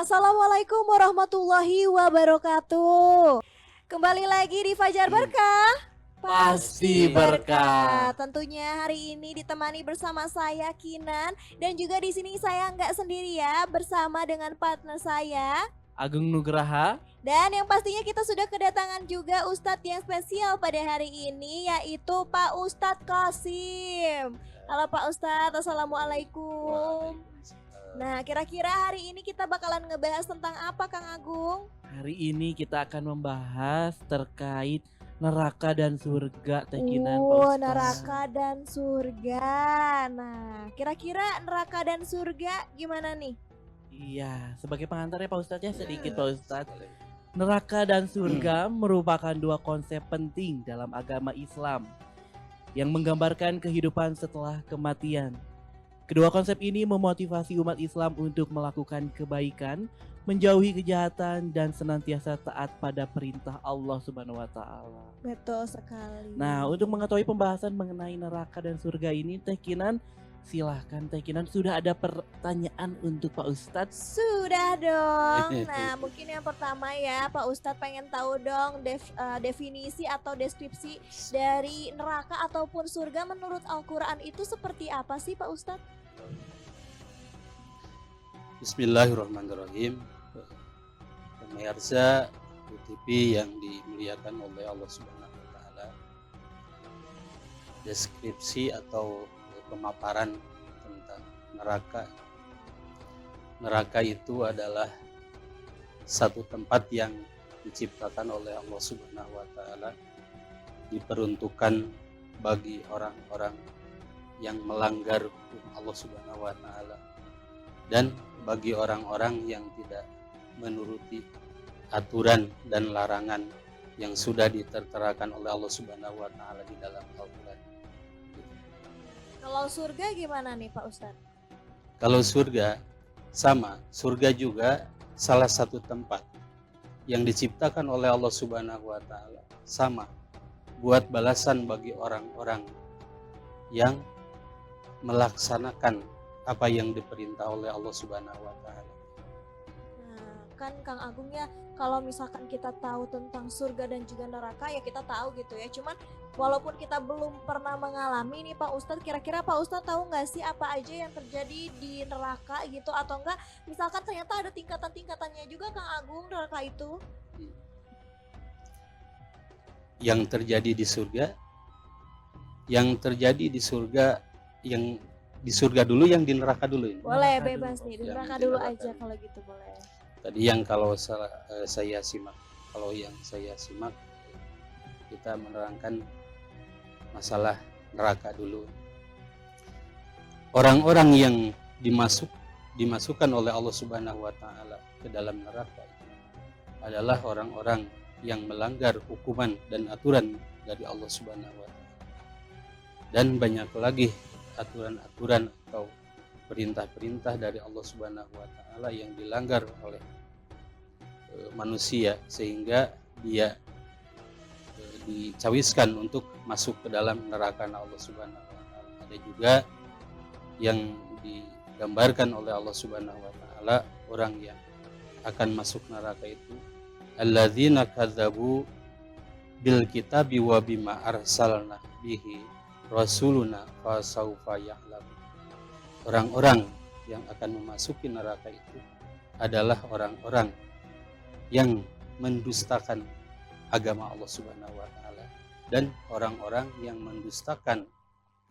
Assalamualaikum warahmatullahi wabarakatuh. Kembali lagi di Fajar Berkah. Pasti berkah. Tentunya hari ini ditemani bersama saya Kinan dan juga di sini saya nggak sendiri ya, bersama dengan partner saya. Agung Nugraha. Dan yang pastinya kita sudah kedatangan juga Ustadz yang spesial pada hari ini, yaitu Pak Ustadz Qasim. Halo Pak Ustadz, Assalamualaikum. Nah, kira-kira hari ini kita bakalan ngebahas tentang apa, Kang Agung? Hari ini kita akan membahas terkait neraka dan surga, Teh Kinan, Pak Ustaz. Neraka dan surga. Nah, kira-kira neraka dan surga gimana nih? Iya, sebagai pengantar ya Pak Ustadz ya, sedikit Pak Ustadz. Neraka dan surga merupakan dua konsep penting dalam agama Islam yang menggambarkan kehidupan setelah kematian. Kedua konsep ini memotivasi umat Islam untuk melakukan kebaikan, menjauhi kejahatan, dan senantiasa taat pada perintah Allah Subhanahu wa Ta'ala. Betul sekali. Nah, untuk mengetahui pembahasan mengenai neraka dan surga ini, Teh Kinan, silahkan Teh Kinan, sudah ada pertanyaan untuk Pak Ustadz? Sudah dong. Nah, mungkin yang pertama ya, Pak Ustadz pengen tahu dong definisi atau deskripsi dari neraka ataupun surga menurut Al-Quran itu seperti apa sih Pak Ustadz? Bismillahirrahmanirrahim. Pemirsa TV yang dimuliakan oleh Allah Subhanahu wa Ta'ala, deskripsi atau pemaparan tentang neraka. Neraka itu adalah satu tempat yang diciptakan oleh Allah Subhanahu wa Ta'ala, diperuntukkan bagi orang-orang yang melanggar hukum Allah Subhanahu wa Ta'ala dan bagi orang-orang yang tidak menuruti aturan dan larangan yang sudah diterterakan oleh Allah Subhanahu wa Ta'ala di dalam Al-Quran. Kalau surga gimana nih Pak Ustadz? Kalau surga sama, surga juga salah satu tempat yang diciptakan oleh Allah Subhanahu wa Ta'ala, sama buat balasan bagi orang-orang yang melaksanakan apa yang diperintah oleh Allah Subhanahu wa Ta'ala. Nah, kan Kang Agung ya, kalau misalkan kita tahu tentang surga dan juga neraka ya kita tahu gitu ya. Cuman walaupun kita belum pernah mengalami nih Pak Ustadz, kira-kira Pak Ustadz tahu nggak sih apa aja yang terjadi di neraka gitu, atau enggak misalkan ternyata ada tingkatan-tingkatannya juga Kang Agung neraka itu? Yang terjadi di surga, yang di surga dulu, yang di neraka dulu ini. Boleh, Neraka bebas dulu. nih, di Yang neraka di dulu neraka aja dulu. kalau gitu boleh. Tadi yang saya simak, kita menerangkan masalah neraka dulu. Orang-orang yang dimasukkan oleh Allah Subhanahu wa Ta'ala ke dalam neraka adalah orang-orang yang melanggar hukuman dan aturan dari Allah Subhanahu wa Ta'ala. Dan banyak lagi aturan-aturan atau perintah-perintah dari Allah Subhanahu wa Ta'ala yang dilanggar oleh manusia sehingga dia dicawiskan untuk masuk ke dalam neraka Allah Subhanahu wa Ta'ala. Ada juga yang digambarkan oleh Allah Subhanahu wa Ta'ala, orang yang akan masuk neraka itu alladzina kadzabu bil kitabi wa bima arsalna bihi rasuluna fasaufa ya'lamun. Orang-orang yang akan memasuki neraka itu adalah orang-orang yang mendustakan agama Allah Subhanahu wa Ta'ala dan orang-orang yang mendustakan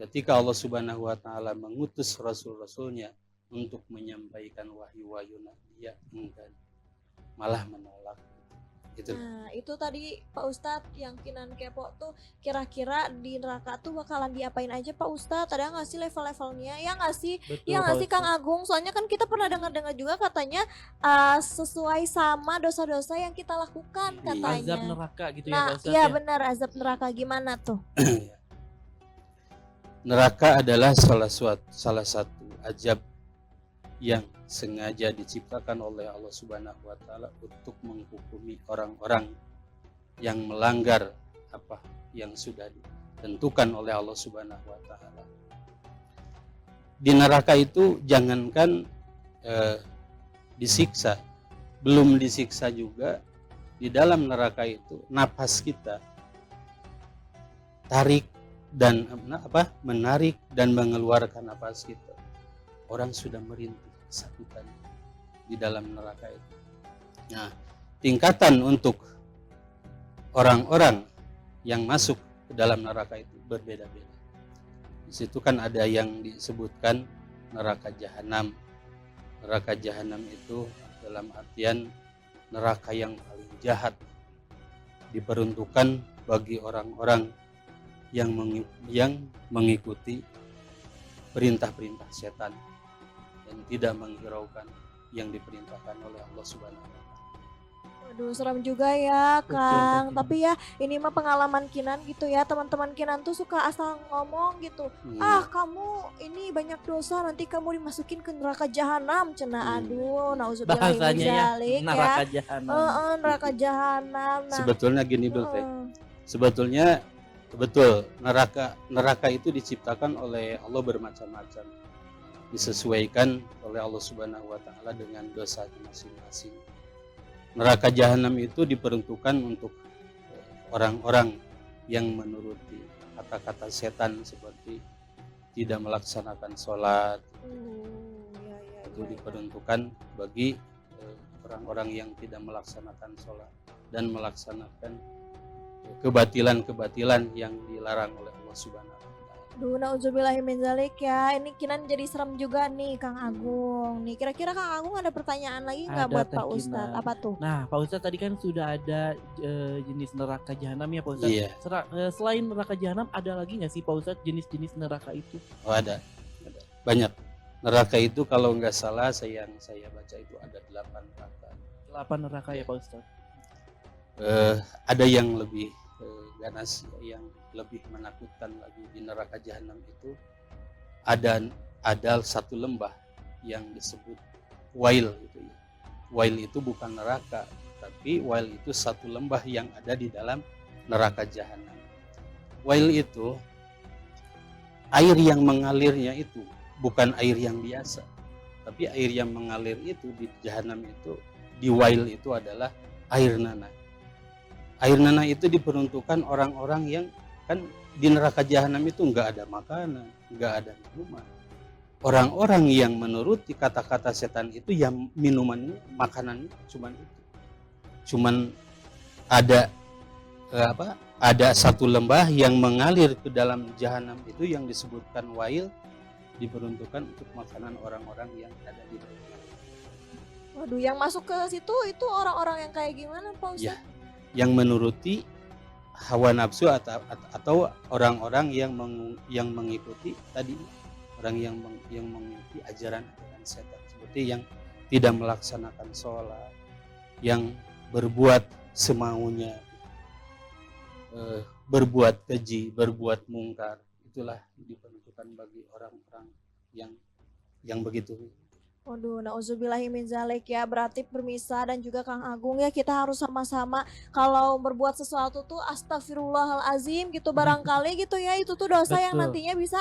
ketika Allah Subhanahu wa Ta'ala mengutus rasul-rasulnya untuk menyampaikan wahyu-wahyu, dia enggan, malah menolak. Gitu. Nah itu tadi Pak Ustadz yang Kinan kepo tuh, kira-kira di neraka tuh bakalan diapain aja Pak Ustadz? Ada nggak sih level-levelnya? Ya nggak sih? Betul, Ya nggak Pak sih Kang Ustadz. Agung? Soalnya kan kita pernah dengar-dengar juga katanya sesuai sama dosa-dosa yang kita lakukan katanya. Azab neraka gitu ya Nah Pak Ustadz iya ya. benar, azab neraka gimana tuh? Neraka adalah salah satu azab yang sengaja diciptakan oleh Allah Subhanahu wa Ta'ala untuk menghukumi orang-orang yang melanggar apa yang sudah ditentukan oleh Allah Subhanahu wa Ta'ala. Di neraka itu jangankan disiksa, belum disiksa juga, di dalam neraka itu napas kita tarik dan menarik dan mengeluarkan napas kita, orang sudah merintih kesakitan di dalam neraka itu. Nah, tingkatan untuk orang-orang yang masuk ke dalam neraka itu berbeda-beda. Di situ kan ada yang disebutkan neraka jahanam. Neraka jahanam itu dalam artian neraka yang paling jahat, diperuntukkan bagi orang-orang yang mengikuti perintah-perintah setan dan tidak menghiraukan yang diperintahkan oleh Allah Subhanahu wa taala. Waduh, seram juga ya, Kang. betul. Tapi ya, ini mah pengalaman Kinan gitu ya. Teman-teman Kinan tuh suka asal ngomong gitu. Ah, kamu ini banyak dosa, nanti kamu dimasukin ke neraka jahanam. Cenah, aduh, nauzubillahi min Bahasanya ya dzalik ya. neraka jahanam. Neraka jahanam. Nah, Sebetulnya gini Bel Teh. heeh. Sebetulnya betul, neraka itu diciptakan oleh Allah bermacam-macam, disesuaikan oleh Allah Subhanahu wa taala dengan dosanya masing-masing. Neraka jahanam itu diperuntukkan untuk orang-orang yang menuruti kata-kata setan seperti tidak melaksanakan sholat. Ya, Itu diperuntukkan bagi orang-orang yang tidak melaksanakan sholat dan melaksanakan kebatilan-kebatilan yang dilarang oleh Allah Subhanahu wa taala. Duh, nauzubillahi min dzalik ya. Ini Kinan jadi serem juga nih, Kang Agung. Nih, kira-kira Kang Agung ada pertanyaan lagi nggak Ada, buat Teh Pak Ustadz? Kinan. Apa tuh? Nah, Pak Ustadz tadi kan sudah ada jenis neraka jahanam ya Pak Ustadz. Iya. Selain neraka jahanam ada lagi nggak sih Pak Ustadz jenis-jenis neraka itu? Oh ada. Banyak. Neraka itu kalau nggak salah yang saya baca itu ada 8 neraka. 8 neraka ya Pak Ustadz. Ada yang lebih ganas, yang lebih menakutkan lagi. Di neraka jahanam itu ada satu lembah yang disebut Wail gitu ya. Wail itu bukan neraka, tapi Wail itu satu lembah yang ada di dalam neraka jahanam. Wail itu air yang mengalirnya itu bukan air yang biasa, tapi air yang mengalir itu di jahanam itu, di Wail itu adalah air nanah. Air nanah itu diperuntukkan orang-orang yang kan di neraka jahanam itu nggak ada makanan, nggak ada minuman. Orang-orang yang menuruti kata-kata setan itu yang minumannya, makanannya cuman itu. Cuman ada ada satu lembah yang mengalir ke dalam jahanam itu yang disebutkan Wail, diperuntukkan untuk makanan orang-orang yang ada di dalam. Waduh, yang masuk ke situ itu orang-orang yang kayak gimana, Pak Ustadz? Ya, yang menuruti hawa nafsu atau orang-orang yang mengikuti tadi, orang yang mengikuti ajaran-ajaran setan, seperti yang tidak melaksanakan sholat, yang berbuat semaunya, berbuat keji, berbuat mungkar. Itulah diperuntukkan bagi orang-orang yang begitu. Waduh, nauzubillahi min dzalik ya. Berarti permisa dan juga Kang Agung ya, kita harus sama-sama kalau berbuat sesuatu tuh astagfirullahalazim gitu barangkali gitu ya. Itu tuh dosa yang Betul. nantinya bisa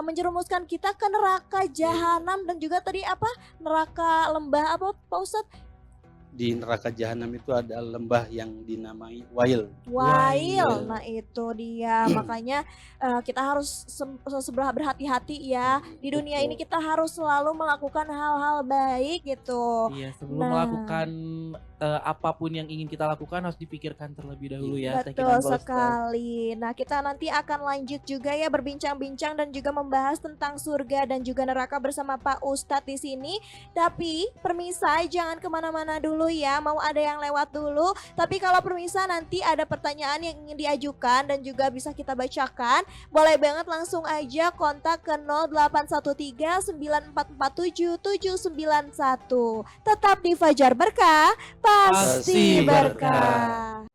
menjerumuskan kita ke neraka jahanam dan juga tadi apa? Neraka lembah apa Pak Ustadz? Di neraka jahanam itu ada lembah yang dinamai Wail. Wail, nah itu dia. Makanya kita harus berhati-hati ya. Di dunia ini kita harus selalu melakukan hal-hal baik gitu. Iya, sebelum Nah. melakukan apapun yang ingin kita lakukan harus dipikirkan terlebih dahulu ya. Teh Betul Kinan, Pak Ustadz. sekali. Nah, kita nanti akan lanjut juga ya berbincang-bincang dan juga membahas tentang surga dan juga neraka bersama Pak Ustadz di sini. Tapi permisa jangan kemana-mana dulu ya. Mau ada yang lewat dulu. Tapi kalau permisa nanti ada pertanyaan yang ingin diajukan dan juga bisa kita bacakan, boleh banget langsung aja kontak ke 0813 9447 791. Tetap di Fajar Berkah, pasti Pasti berkah. berkah.